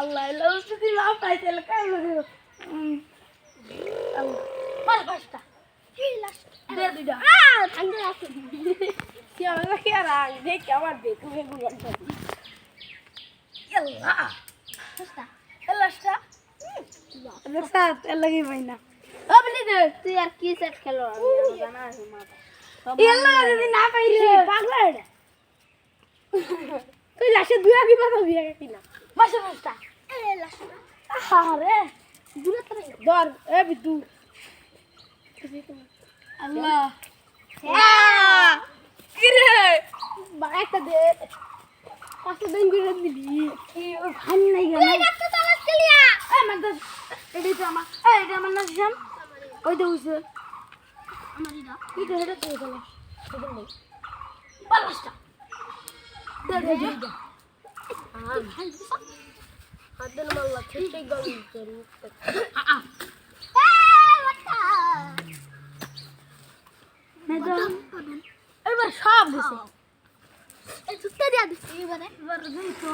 Allah Allah যদি না পাই তাহলে কাজ হবে মাল পাঁচটা দে দুইটা ঠান্ডা আছে কি আমার কি আর দেখ আমার দে তুমি গুলো ইয়াল্লা পাঁচটা এলাস্টা এলাস্টা এলাগি ভাইনা আপনি দে তুই আর কি সেট খেলো আমি জানা আছে মা ইয়াল্লা যদি না পাইলে পাগলা এটা তুই লাশে দুয়া কি পাতা বিয়া কিনা মাসে পাঁচটা এ লাশটা আরে দূরে তো ধর এ বিদু আল্লাহ কিরে একটা দে পাঁচটা দিন করে দিলি কি ওই ভান নাই গেল তুই একটা চালাস চলিয়া এই মাদ এটা আমার না জাম ওই দে হইছে আমার এটা কি দে এটা তুই চালাস সেটা নেই পাঁচটা দে দে দে হাতের মাল্লা থেকে গল করি এবার সব দিছে এই সুতে দিয়া দিছি এবারে দিন তো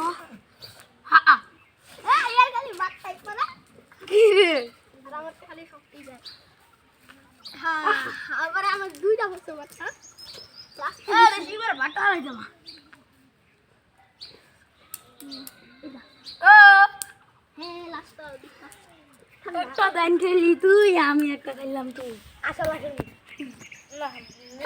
ইয়ার খালি বাত টাইপ করে কি রে আর আমার খালি শক্তি যায় আবার আমার দুইটা বছর বাচ্চা আরে শিবার বাটা হই যাবা লাস্ট একটা ব্যাংক খেলি তুই আমি একটা খেললাম তুই আশা লাগে না